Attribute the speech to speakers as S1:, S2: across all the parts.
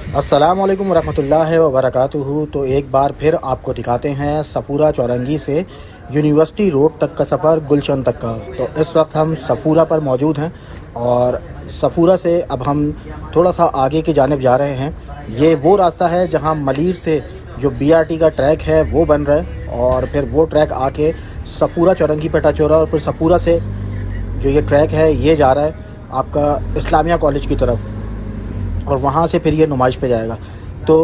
S1: अस्सलाम वालेकुम रहमतुल्लाहि व बरकातुहू। तो एक बार फिर आपको दिखाते हैं सफ़ूरा चौरंगी से यूनिवर्सिटी रोड तक का सफ़र, गुलशन तक का। तो इस वक्त हम सफ़ूरा पर मौजूद हैं और सफ़ूरा से अब हम थोड़ा सा आगे की जानिब जा रहे हैं। ये वो रास्ता है जहां मलीर से जो बीआरटी का ट्रैक है वो बन रहा है और फिर वो ट्रैक आके सफ़ूरा चौरंगी पे टच हो रहा है और फिर सफ़ूरा से जो ये ट्रैक है ये जा रहा है आपका इस्लामिया कॉलेज की तरफ और वहाँ से फिर ये नुमाइश पे जाएगा। तो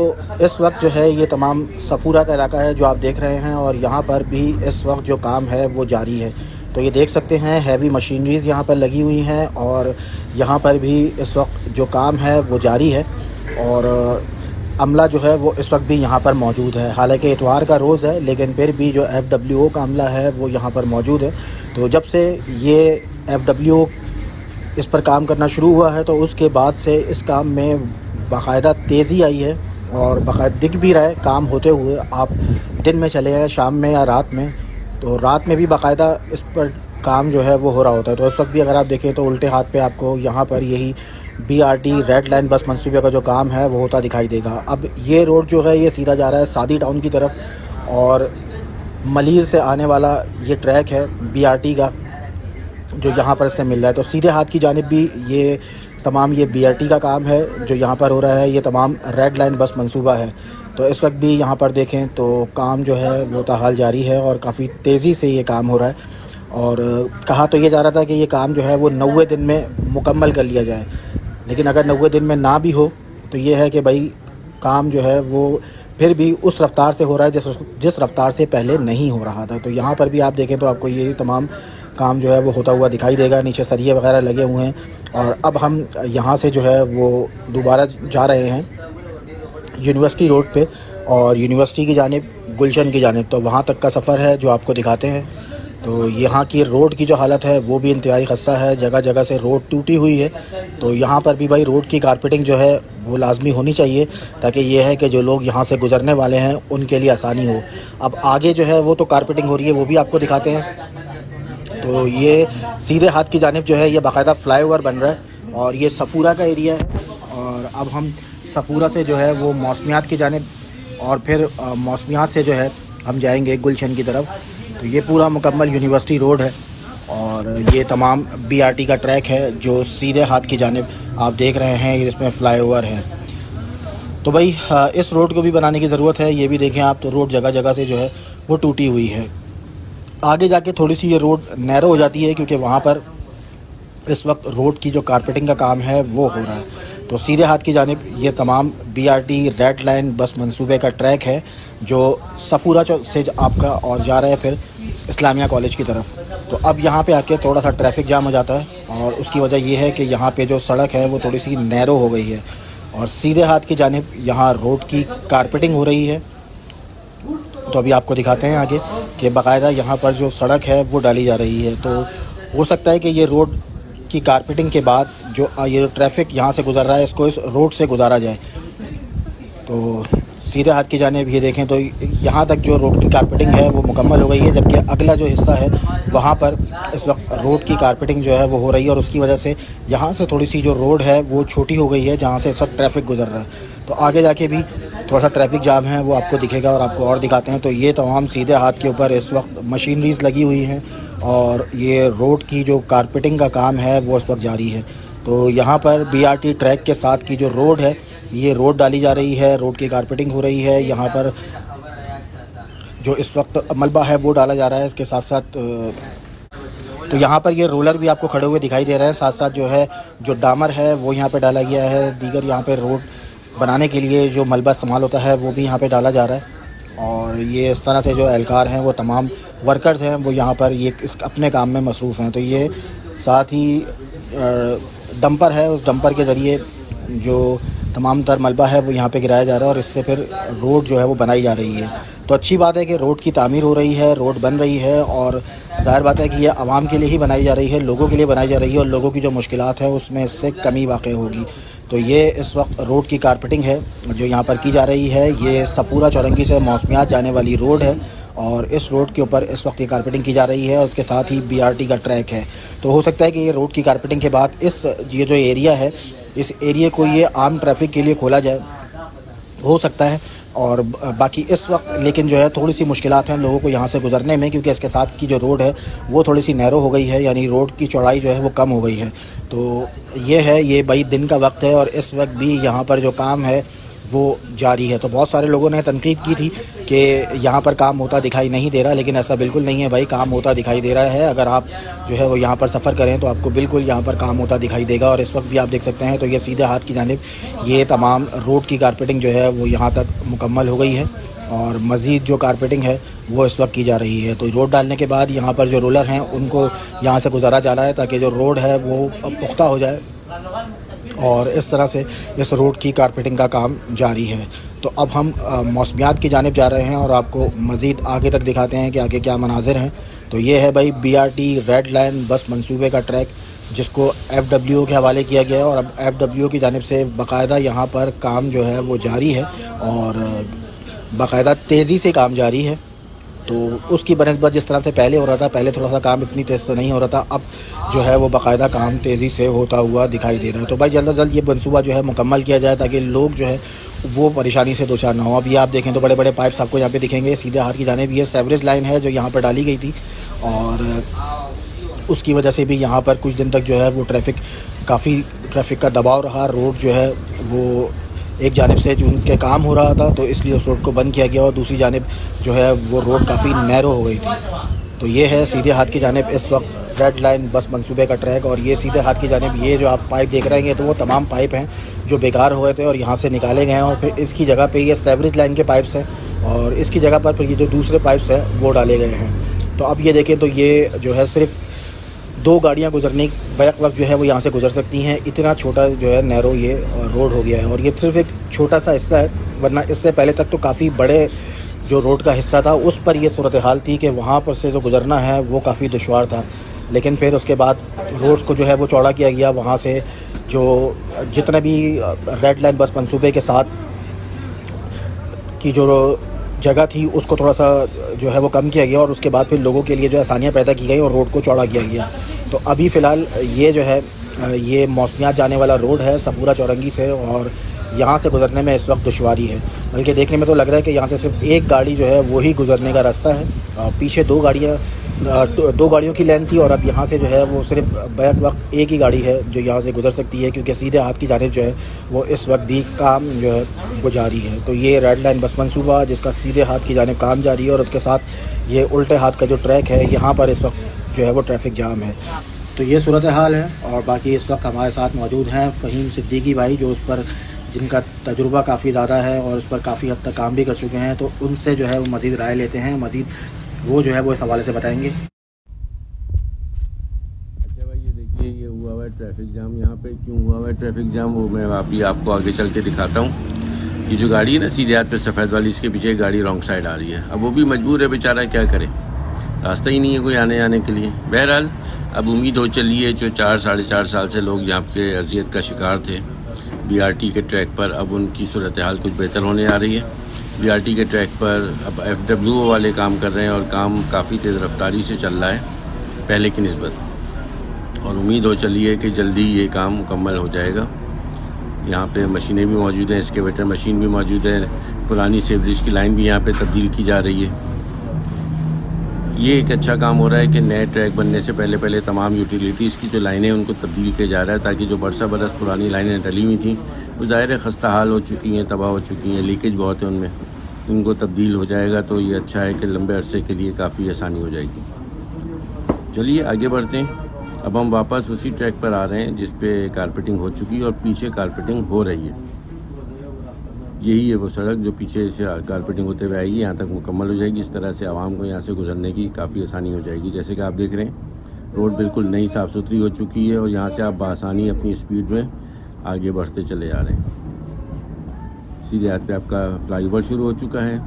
S1: इस वक्त जो है ये तमाम सफ़ूरा का इलाका है जो आप देख रहे हैं और यहाँ पर भी इस वक्त जो काम है वो जारी है। तो ये देख सकते हैं हैवी मशीनरीज़ यहाँ पर लगी हुई हैं और यहाँ पर भी इस वक्त जो काम है वो जारी है और अमला जो है वो इस वक्त भी यहाँ पर मौजूद है। हालांकि इतवार का रोज़ है लेकिन फिर भी जो FWO का अमला है वो यहाँ पर मौजूद है। तो जब से ये FWO इस पर काम करना शुरू हुआ है तो उसके बाद से इस काम में बाकायदा तेज़ी आई है और बाकायदा दिख भी रहा है काम होते हुए। आप दिन में चले जाएँ, शाम में या रात में, तो रात में भी बाकायदा इस पर काम जो है वो हो रहा होता है। तो इस वक्त भी अगर आप देखें तो उल्टे हाथ पे आपको यहाँ पर यही BRT रेड लाइन बस मंसूबे का जो काम है वो होता दिखाई देगा। अब ये रोड जो है ये सीधा जा रहा है सादी टाउन की तरफ और मलीर से आने वाला ये ट्रैक है BRT का जो यहाँ पर इससे मिल रहा है। तो सीधे हाथ की जानिब भी ये तमाम ये BRT का काम है जो यहाँ पर हो रहा है। ये तमाम रेड लाइन बस मंसूबा है। तो इस वक्त भी यहाँ पर देखें तो काम जो है वो ताहाल जारी है और काफ़ी तेज़ी से ये काम हो रहा है। और कहा तो ये जा रहा था कि ये काम जो है वो 90 दिन में मुकम्मल कर लिया जाए, लेकिन अगर 90 दिन में ना भी हो तो ये है कि भाई काम जो है वो फिर भी उस रफ़्तार से हो रहा है जिस रफ़्तार से पहले नहीं हो रहा था। तो यहाँ पर भी आप देखें तो आपको ये तमाम काम जो है वो होता हुआ दिखाई देगा। नीचे सरिये वगैरह लगे हुए हैं और अब हम यहाँ से जो है वो दोबारा जा रहे हैं यूनिवर्सिटी रोड पे और यूनिवर्सिटी की जानिब, गुलशन की जानिब। तो वहाँ तक का सफ़र है जो आपको दिखाते हैं। तो यहाँ की रोड की जो हालत है वो भी इंतहाई ख़स्ता है, जगह जगह से रोड टूटी हुई है। तो यहाँ पर भी भाई रोड की कारपेटिंग जो है वो लाजमी होनी चाहिए ताकि ये है कि जो लोग यहाँ से गुज़रने वाले हैं उनके लिए आसानी हो। अब आगे जो है वो तो कारपेटिंग हो रही है, वो भी आपको दिखाते हैं। तो ये सीधे हाथ की जानिब जो है ये बाकायदा फ़्लाईओवर बन रहा है और ये सफ़ूरा का एरिया है और अब हम सफ़ूरा से जो है वो मौसमियात की जानिब और फिर मौसमियात से जो है हम जाएंगे गुलशन की तरफ। तो ये पूरा मुकम्मल यूनिवर्सिटी रोड है और ये तमाम BRT का ट्रैक है जो सीधे हाथ की जानिब आप देख रहे हैं, इसमें फ़्लाईओवर है। तो भाई इस रोड को भी बनाने की ज़रूरत है। ये भी देखें आप तो रोड जगह जगह से जो है वो टूटी हुई है। आगे जाके थोड़ी सी ये रोड नैरो हो जाती है क्योंकि वहाँ पर इस वक्त रोड की जो कारपेटिंग का काम है वो हो रहा है। तो सीधे हाथ की जानिब ये तमाम BRT रेड लाइन बस मंसूबे का ट्रैक है जो सफ़ूरा से आपका और जा रहा है फिर इस्लामिया कॉलेज की तरफ। तो अब यहाँ पे आके थोड़ा सा ट्रैफिक जाम हो जाता है और उसकी वजह ये है कि यहाँ पे जो सड़क है वो थोड़ी सी नैरो हो गई है और सीधे हाथ की जानिब यहाँ रोड की कारपेटिंग हो रही है। तो अभी आपको दिखाते हैं आगे कि बाकायदा यहाँ पर जो सड़क है वो डाली जा रही है। तो हो सकता है कि ये रोड की कारपेटिंग के बाद जो ये ट्रैफिक यहाँ से गुज़र रहा है इसको इस रोड से गुजारा जाए। तो सीधे हाथ की जानिब ये देखें तो यहाँ तक जो रोड की कारपेटिंग है वो मुकम्मल हो गई है, जबकि अगला जो हिस्सा है वहाँ पर इस वक्त रोड की कारपेटिंग जो है वो हो रही है और उसकी वजह से यहाँ से थोड़ी सी जो रोड है वो छोटी हो गई है जहाँ से इस वक्त ट्रैफिक गुजर रहा है। तो आगे जाके भी थोड़ा सा ट्रैफिक जाम है वो आपको दिखेगा और आपको और दिखाते हैं। तो ये तमाम सीधे हाथ के ऊपर इस वक्त मशीनरीज़ लगी हुई हैं और ये रोड की जो कारपेटिंग का काम है वो इस वक्त जारी है। तो यहाँ पर BRT ट्रैक के साथ की जो रोड है ये रोड डाली जा रही है, रोड की कारपेटिंग हो रही है। यहाँ पर जो इस वक्त मलबा है वो डाला जा रहा है। इसके साथ साथ तो यहाँ पर ये रोलर भी आपको खड़े हुए दिखाई दे रहे हैं। साथ साथ जो है जो डामर है वो यहाँ पे डाला गया है। दीगर यहाँ पे रोड बनाने के लिए जो मलबा इस्तेमाल होता है वो भी यहाँ पे डाला जा रहा है। और ये इस तरह से जो एहलकार हैं वो तमाम वर्कर्स हैं वो यहाँ पर ये इस अपने काम में मसरूफ़ हैं। तो ये साथ ही डंपर है, उस डंपर के ज़रिए जो तमाम तर मलबा है वो यहाँ पे गिराया जा रहा है और इससे फिर रोड जो है वो बनाई जा रही है। तो अच्छी बात है कि रोड की तामीर हो रही है, रोड बन रही है और ज़ाहिर बात है कि ये आवाम के लिए ही बनाई जा रही है, लोगों के लिए बनाई जा रही है और लोगों की जो मुश्किलात है उसमें इससे कमी वाक़ई होगी। तो ये इस वक्त रोड की कारपेटिंग है जो यहाँ पर की जा रही है। ये सफ़ूरा चौरंगी से मौसमियात जाने वाली रोड है और इस रोड के ऊपर इस वक्त ये कारपेटिंग की जा रही है और उसके साथ ही BRT का ट्रैक है। तो हो सकता है कि ये रोड की कारपेटिंग के बाद ये जो एरिया है इस एरिया को ये आम ट्रैफिक के लिए खोला जाए हो सकता है। और बाकी इस वक्त लेकिन जो है थोड़ी सी मुश्किलात हैं लोगों को यहाँ से गुज़रने में, क्योंकि इसके साथ की जो रोड है वो थोड़ी सी नैरो हो गई है, यानी रोड की चौड़ाई जो है वो कम हो गई है। तो ये है, ये भाई दिन का वक्त है और इस वक्त भी यहाँ पर जो काम है वो जारी है। तो बहुत सारे लोगों ने तनकीद की थी कि यहाँ पर काम होता दिखाई नहीं दे रहा, लेकिन ऐसा बिल्कुल नहीं है भाई, काम होता दिखाई दे रहा है। अगर आप जो है वो यहाँ पर सफ़र करें तो आपको बिल्कुल यहाँ पर काम होता दिखाई देगा। और इस वक्त भी आप देख सकते हैं तो ये सीधे हाथ की जानिब ये तमाम रोड की कारपेटिंग जो है वो यहाँ तक मुकम्मल हो गई है और मज़ीद जो कारपेटिंग है वो इस वक्त की जा रही है। तो रोड डालने के बाद यहाँ पर जो रोलर हैं उनको यहाँ से गुजारा जा रहा है ताकि जो रोड है वो पुख्ता हो जाए, और इस तरह से इस रोड की कारपेटिंग का काम जारी है। तो अब हम मौसमियात की जानिब जा रहे हैं और आपको मज़ीद आगे तक दिखाते हैं कि आगे क्या मनाजिर हैं। तो ये है भाई BRT रेड लाइन बस मंसूबे का ट्रैक, जिसको FWO के हवाले किया गया है और अब FWO की जानिब से बाकायदा यहाँ पर काम जो है वो जारी है और बाकायदा तेज़ी से काम जारी है। तो उसकी बनस्बत जिस तरह से पहले हो रहा था, पहले थोड़ा सा काम इतनी तेज़ से नहीं हो रहा था, अब जो है वो बाकायदा काम तेज़ी से होता हुआ दिखाई दे रहा है। तो भाई जल्द अज जल्द ये मनसूबा जो है मुकम्मल किया जाए ताकि लोग जो है वो परेशानी से दो चार ना हो। अब ये आप देखें तो बड़े बड़े पाइप्स आपको यहाँ पे दिखेंगे सीधे हाथ की जानिब। ये सेवरेज लाइन है जो यहाँ पर डाली गई थी और उसकी वजह से भी यहाँ पर कुछ दिन तक जो है वो काफ़ी ट्रैफिक का दबाव रहा। रोड जो है वो एक जानिब से जो उनके काम हो रहा था तो इसलिए उस रोड को बंद किया गया और दूसरी जानिब जो है वो रोड काफ़ी नैरो हो गई थी। तो ये है सीधे हाथ की जानिब इस वक्त रेड लाइन बस मंसूबे का ट्रैक। और ये सीधे हाथ की जानिब ये जो आप पाइप देख रहे हैं तो वो तमाम पाइप हैं जो बेकार हुए थे और यहाँ से निकाले गए हैं और फिर इसकी जगह पे ये सेवरेज लाइन के पाइप्स हैं और इसकी जगह पर फिर ये जो दूसरे पाइप्स हैं वो डाले गए हैं। तो अब ये देखें तो ये जो है सिर्फ 2 गाड़ियाँ गुजरने बैक वक्त जो है वो यहाँ से गुजर सकती हैं। इतना छोटा जो है नैरो ये रोड हो गया है और ये सिर्फ एक छोटा सा हिस्सा है, वरना इससे पहले तक तो काफ़ी बड़े जो रोड का हिस्सा था उस पर ये सूरत हाल थी कि वहाँ पर से जो गुज़रना है वो काफ़ी दुश्वार था। लेकिन फिर उसके बाद रोड्स को जो है वो चौड़ा किया गया, वहाँ से जो जितने भी रेड लाइन बस मंसूबे के साथ की जो जगह थी उसको थोड़ा सा जो है वो कम किया गया और उसके बाद फिर लोगों के लिए जो आसानियाँ पैदा की गई और रोड को चौड़ा किया गया। तो अभी फ़िलहाल ये जो है ये मौसमियात जाने वाला रोड है सपूरा चौरंगी से और यहाँ से गुज़रने में इस वक्त दुश्वारी है। बल्कि देखने में तो लग रहा है कि यहाँ से सिर्फ एक गाड़ी जो है वही गुज़रने का रास्ता है। पीछे 2 गाड़ियों की लाइन थी और अब यहाँ से जो है वो सिर्फ बैक वक्त एक ही गाड़ी है जो यहाँ से गुज़र सकती है, क्योंकि सीधे हाथ की जानिब जो है वो इस वक्त भी काम जो है वो जारी है। तो ये रेड लाइन बस मंसूबा जिसका सीधे हाथ की जानिब काम जारी है और उसके साथ ये उल्टे हाथ का जो ट्रैक है यहाँ पर इस वक्त जो है वो ट्रैफिक जाम है। तो ये सूरत हाल है। और बाकी इस वक्त हमारे साथ मौजूद हैं फ़हीम सिद्दीकी भाई, जो उस पर जिनका तजुर्बा काफ़ी ज़्यादा है और उस पर काफ़ी हद तक काम भी कर चुके हैं। तो उनसे जो है वो मज़ीद राय लेते हैं, मज़ीद वो जो है वो इस हवाले से बताएंगे।
S2: अच्छा भाई, ये देखिए ये हुआ हुआ है ट्रैफिक जाम। यहाँ पे क्यों हुआ हुआ है ट्रैफिक जाम वो मैं अभी आपको आगे चल के दिखाता हूँ। ये जो गाड़ी है ना सीधे हाथ पे सफ़ेद वाली, इसके पीछे एक गाड़ी रॉन्ग साइड आ रही है। अब वो भी मजबूर है बेचारा, क्या करे, रास्ता ही नहीं है कोई आने जाने के लिए। बहरहाल अब उम्मीद हो चली है, जो 4-4.5 साल से लोग यहाँ पे अजियत का शिकार थे BRT के ट्रैक पर, अब उनकी सूरत हाल कुछ बेहतर होने आ रही है। BRT के ट्रैक पर अब FWO वाले काम कर रहे हैं और काम काफ़ी तेज़ रफ्तारी से चल रहा है पहले की निस्बत, और उम्मीद हो चली है कि जल्दी ये काम मुकम्मल हो जाएगा। यहाँ पे मशीनें भी मौजूद हैं, एक्सकेवेटर मशीन भी मौजूद है, पुरानी सीवरेज की लाइन भी यहाँ पे तब्दील की जा रही है। ये एक अच्छा काम हो रहा है कि नए ट्रैक बनने से पहले तमाम यूटिलिटीज़ की जो लाइनें उनको तब्दील किया जा रहा है, ताकि जो बरस पुरानी लाइनें डली हुई थी वो ज़ाहिर खस्ता हाल हो चुकी हैं, तबाह हो चुकी हैं, लीकेज बहुत है उनमें, इनको तब्दील हो जाएगा। तो ये अच्छा है कि लंबे अरसे के लिए काफ़ी आसानी हो जाएगी। चलिए आगे बढ़ते हैं। अब हम वापस उसी ट्रैक पर आ रहे हैं जिस पे कारपेटिंग हो चुकी है और पीछे कारपेटिंग हो रही है। यही है वो सड़क जो पीछे से कारपेटिंग होते हुए आएगी, यहाँ तक मुकम्मल हो जाएगी। इस तरह से आवाम को यहाँ से गुजरने की काफ़ी आसानी हो जाएगी। जैसे कि आप देख रहे हैं रोड बिल्कुल नई साफ़ सुथरी हो चुकी है और यहाँ से आप बआसानी अपनी स्पीड में आगे बढ़ते चले जा रहे हैं। सीधे हाथ पे आपका फ्लाईओवर शुरू हो चुका है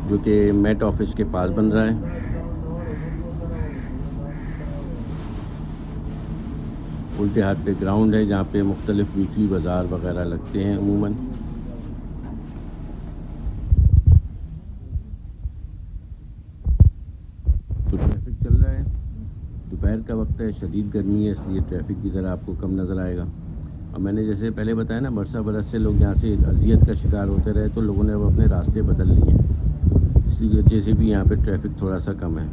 S2: जो कि मेट ऑफिस के पास बन रहा है। उल्टे हाथ पे ग्राउंड है जहाँ पे मुख्तलिफ वीकली बाज़ार वगैरह लगते हैं अमूमन। तो ट्रैफिक चल रहा है, दोपहर का वक्त है, शदीद गर्मी है, इसलिए ट्रैफिक भी ज़रा आपको कम नज़र आएगा। अब मैंने जैसे पहले बताया ना, बरस से लोग यहाँ से अजियत का शिकार होते रहे, तो लोगों ने अब अपने रास्ते बदल लिए हैं। इसकी वजह से भी यहाँ पे ट्रैफिक थोड़ा सा कम है,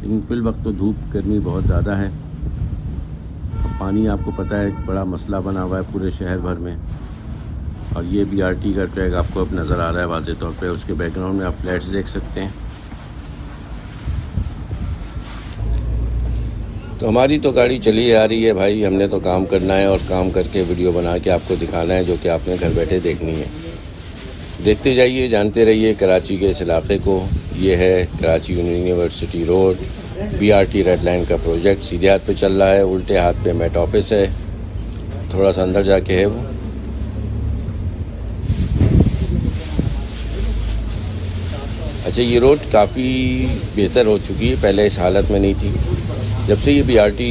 S2: लेकिन फिल वक्त तो धूप गर्मी बहुत ज़्यादा है। पानी आपको पता है एक बड़ा मसला बना हुआ है पूरे शहर भर में। और ये BRT का ट्रैक आपको अब नज़र आ रहा है वाज़े तौर पे। उसके बैकग्राउंड में आप फ्लैट्स देख सकते हैं। तो हमारी तो गाड़ी चली आ रही है भाई, हमने तो काम करना है और काम करके वीडियो बना के आपको दिखाना है, जो कि आपने घर बैठे देखनी है। देखते जाइए, जानते रहिए कराची के इस इलाके को। ये है Karachi university road, BRT red line का प्रोजेक्ट सीधे हाथ पे चल रहा है, उल्टे हाथ पे मेट ऑफिस है, थोड़ा सा अंदर जाके है वो। अच्छा, ये रोड काफ़ी बेहतर हो चुकी है, पहले इस हालत में नहीं थी। जब से ये BRT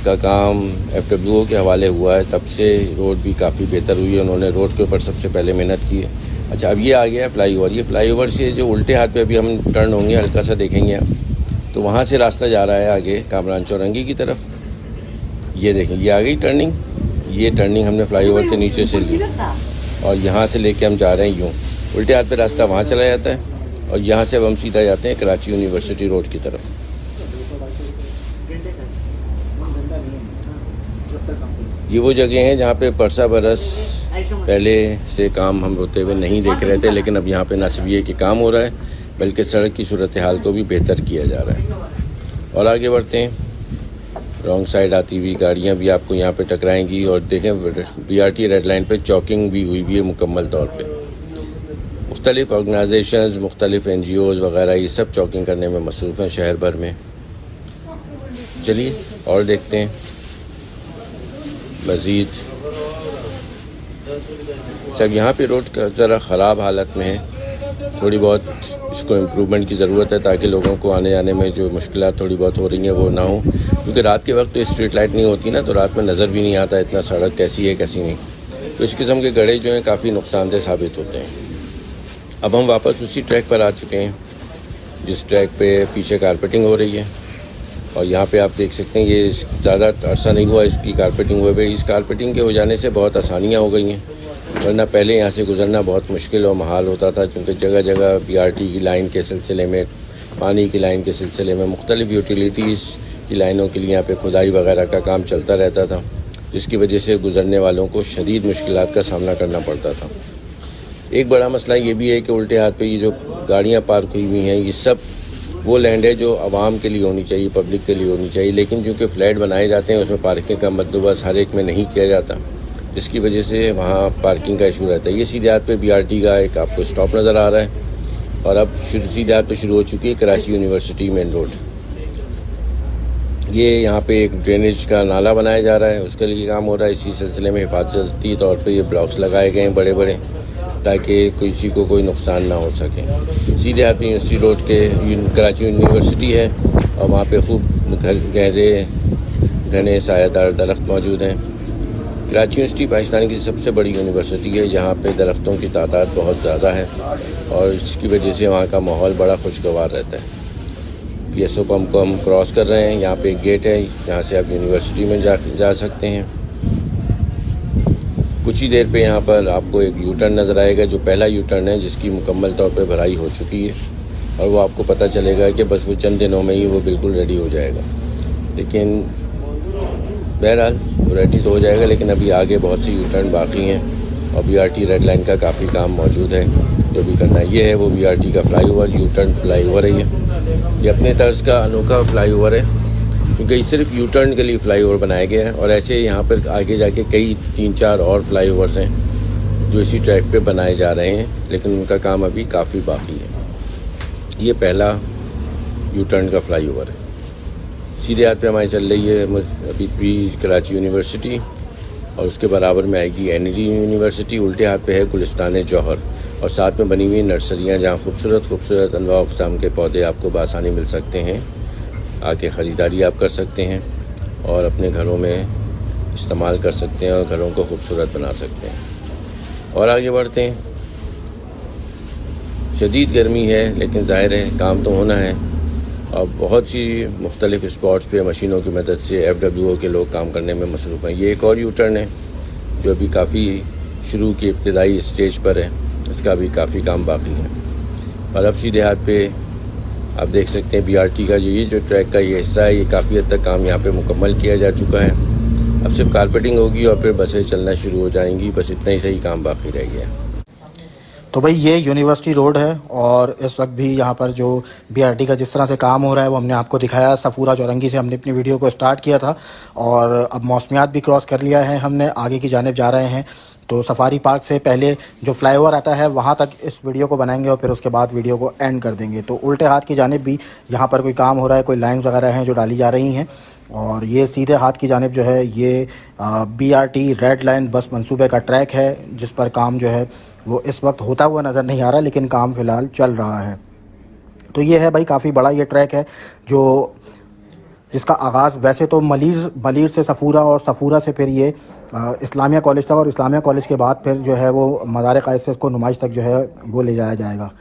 S2: का काम FWO के हवाले हुआ है, तब से रोड भी काफ़ी बेहतर हुई है। उन्होंने रोड के ऊपर सबसे पहले मेहनत की है। अच्छा, अब ये आ गया है फ्लाईओवर। ये फ्लाईओवर से जो उल्टे हाथ पे अभी हम टर्न होंगे, हल्का सा देखेंगे आप, तो वहाँ से रास्ता जा रहा है आगे कामरान चौरंगी की तरफ। ये देखें, ये आ गई टर्निंग। ये टर्निंग हमने फ्लाईओवर के नीचे से ली और यहाँ से लेके हम जा रहे हैं यूँ। उल्टे हाथ पे रास्ता वहाँ चला जाता है और यहाँ से अब हम सीधा जाते हैं कराची यूनिवर्सिटी रोड की तरफ। ये वो जगह हैं जहाँ पे परसा बरस पहले से काम हम होते हुए नहीं देख रहे थे, लेकिन अब यहाँ पे न सिर्फ ये कि काम हो रहा है, बल्कि सड़क की सूरत हाल को भी बेहतर किया जा रहा है। और आगे बढ़ते हैं। रॉन्ग साइड आती हुई गाड़ियाँ भी आपको यहाँ पे टकराएंगी। और देखें, BRT रेड लाइन पे चॉकिंग भी हुई है मुकम्मल तौर पे। मुख्तलिफ ऑर्गेनाइजेशंस, मुख्तलिफ NGOs वगैरह, ये सब चॉकिंग करने में मसरूफ़ हैं शहर भर में। चलिए और देखते हैं मज़ीद। सब यहाँ पे रोड का ज़रा ख़राब हालत में है, थोड़ी बहुत इसको इम्प्रूवमेंट की ज़रूरत है, ताकि लोगों को आने जाने में जो मुश्किलात थोड़ी बहुत हो रही हैं वो ना हो। क्योंकि रात के वक्त तो स्ट्रीट लाइट नहीं होती ना, तो रात में नज़र भी नहीं आता इतना सड़क कैसी है कैसी नहीं। तो इस किस्म के गड्ढे जो हैं काफ़ी नुकसानदेह साबित होते हैं। अब हम वापस उसी ट्रैक पर आ चुके हैं जिस ट्रैक पे पीछे कारपेटिंग हो रही है। और यहाँ पे आप देख सकते हैं, ये ज़्यादा अरसा नहीं हुआ इसकी कारपेटिंग हुए। इस कारपेटिंग के हो जाने से बहुत आसानियाँ हो गई हैं, वरना पहले यहाँ से गुजरना बहुत मुश्किल और महाल होता था। क्योंकि जगह जगह BRT की लाइन के सिलसिले में, पानी की लाइन के सिलसिले में, मुख्तलिफ यूटिलिटीज़ की लाइनों के लिए यहाँ पे खुदाई वगैरह का काम चलता रहता था, जिसकी वजह से गुजरने वालों को शदीद मुश्किलात का सामना करना पड़ता था। एक बड़ा मसला ये भी है कि उल्टे हाथ पे ये जो गाड़ियाँ पार्क हुई हुई हैं, ये सब वो लैंड है जो आवाम के लिए होनी चाहिए, पब्लिक के लिए होनी चाहिए। लेकिन चूँकि फ़्लैट बनाए जाते हैं, उसमें पार्किंग का बंदोबस्त हर एक में नहीं किया जाता, जिसकी वजह से वहाँ पार्किंग का इशू रहता है। ये सीधे हाथ पे BRT का एक आपको स्टॉप नज़र आ रहा है। और अब सीधे हाथ पे शुरू हो चुकी है कराची यूनिवर्सिटी मेन रोड। ये यहाँ पे एक ड्रेनेज का नाला बनाया जा रहा है, उसके लिए काम हो रहा है। इसी सिलसिले में हिफाजती तौर पे ये ब्लॉक्स लगाए गए हैं बड़े बड़े, ताकि किसी को कोई नुकसान ना हो सके। सीधे हाथ पे यूनिवर्सिटी रोड के कराची यूनिवर्सिटी है और वहाँ पे खूब गहरे घने सायादार दरख्त मौजूद हैं। कराची यूनिवर्सिटी पाकिस्तान की सबसे बड़ी यूनिवर्सिटी है, जहाँ पे दरख्तों की तादाद बहुत ज़्यादा है और इसकी वजह से वहाँ का माहौल बड़ा खुशगवार रहता है। PSO को हम क्रॉस कर रहे हैं। यहाँ पे एक गेट है, जहाँ से आप यूनिवर्सिटी में जा सकते हैं। कुछ ही देर पे यहाँ पर आपको एक U-टर्न नज़र आएगा, जो पहला U-टर्न है जिसकी मुकम्मल तौर पे भराई हो चुकी है। और वो आपको पता चलेगा कि बस वो चंद दिनों में ही वो बिल्कुल रेडी हो जाएगा। लेकिन बहरहाल वो रेडी तो हो जाएगा, लेकिन अभी आगे बहुत सी U-टर्न बाकी हैं और BRT रेड लाइन का काफ़ी काम मौजूद है जो भी करना है। ये है वो BRT का फ्लाईओवर, U-टर्न फ्लाईओवर है। ये अपने तर्ज का अनोखा फ्लाईओवर है, क्योंकि सिर्फ U-टर्न के लिए फ्लाईओवर बनाया गया है। और ऐसे यहाँ पर आगे जाके कई 3-4 और फ्लाईओवर्स हैं जो इसी ट्रैक पे बनाए जा रहे हैं, लेकिन उनका काम अभी काफ़ी बाकी है। ये पहला U-टर्न का फ्लाईओवर है। सीधे हाथ पे हमारी चल रही है अभी भी कराची यूनिवर्सिटी और उसके बराबर में आएगी NG यूनिवर्सिटी। उल्टे हाथ पे है गुलिस्तान जौहर और साथ में बनी हुई नर्सरियाँ, जहाँ खूबसूरत अनवा अक़साम के पौधे आपको बआसानी मिल सकते हैं। आके ख़रीदारी आप कर सकते हैं और अपने घरों में इस्तेमाल कर सकते हैं और घरों को खूबसूरत बना सकते हैं। और आगे बढ़ते हैं। शदीद गर्मी है, लेकिन ज़ाहिर है काम तो होना है और बहुत सी मुख्तलिफ़ स्पॉट्स पे मशीनों की मदद से FWO के लोग काम करने में मसरूफ़ हैं। ये एक और U-टर्न है जो अभी काफ़ी शुरू की इब्तदाई स्टेज पर है, इसका भी काफ़ी काम बाकी है। और अब सीधे हाथ पे आप देख सकते हैं BRT का जो ट्रैक का ये हिस्सा है, ये काफ़ी हद तक काम यहाँ पे मुकम्मल किया जा चुका है। अब सिर्फ कारपेटिंग होगी और फिर बसें चलना शुरू हो जाएंगी, बस इतना ही सही काम बाकी रह गया।
S1: तो भाई ये यूनिवर्सिटी रोड है और इस वक्त भी यहाँ पर जो BRT का जिस तरह से काम हो रहा है वो हमने आपको दिखाया। सफूरा चौरंगी से हमने अपनी वीडियो को स्टार्ट किया था और अब मौसमियात भी क्रॉस कर लिया है, हमने आगे की जानिब जा रहे हैं। तो सफारी पार्क से पहले जो फ्लाईओवर आता है वहाँ तक इस वीडियो को बनाएंगे और फिर उसके बाद वीडियो को एंड कर देंगे। तो उल्टे हाथ की जानिब भी यहाँ पर कोई काम हो रहा है, कोई लाइन्स वगैरह हैं जो डाली जा रही हैं। और ये सीधे हाथ की जानिब जो है ये BRT रेड लाइन बस मंसूबे का ट्रैक है, जिस पर काम जो है वो इस वक्त होता हुआ नज़र नहीं आ रहा, लेकिन काम फ़िलहाल चल रहा है। तो ये है भाई, काफ़ी बड़ा ये ट्रैक है जिसका आगाज़ वैसे तो मलीर से सफूरा और सफूरा से फिर ये इस्लामिया कॉलेज तक और इस्लामिया कॉलेज के बाद फिर जो है वो मज़ार क़ायद से इसको नुमाइश तक जो है वो ले जाया जाएगा।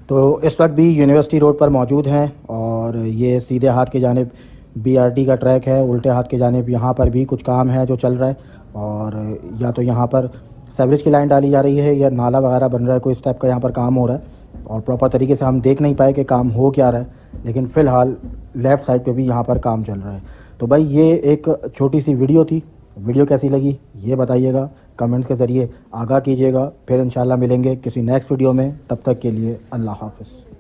S1: तो इस वक्त भी यूनिवर्सिटी रोड पर मौजूद हैं और ये सीधे हाथ की जानिब BRT का ट्रैक है, उल्टे हाथ की जानिब यहाँ पर भी कुछ काम है जो चल रहा है। और या तो यहाँ पर सेवरेज की लाइन डाली जा रही है या नाला वगैरह बन रहा है, कोई इस टाइप का यहाँ पर काम हो रहा है और प्रॉपर तरीके से हम देख नहीं पाए कि काम हो क्या रहा है, लेकिन फ़िलहाल लेफ़्ट साइड पे भी यहाँ पर काम चल रहा है। तो भाई ये एक छोटी सी वीडियो थी, वीडियो कैसी लगी ये बताइएगा, कमेंट्स के ज़रिए आगाह कीजिएगा। फिर इंशाल्लाह मिलेंगे किसी नेक्स्ट वीडियो में, तब तक के लिए अल्लाह हाफ़िज़।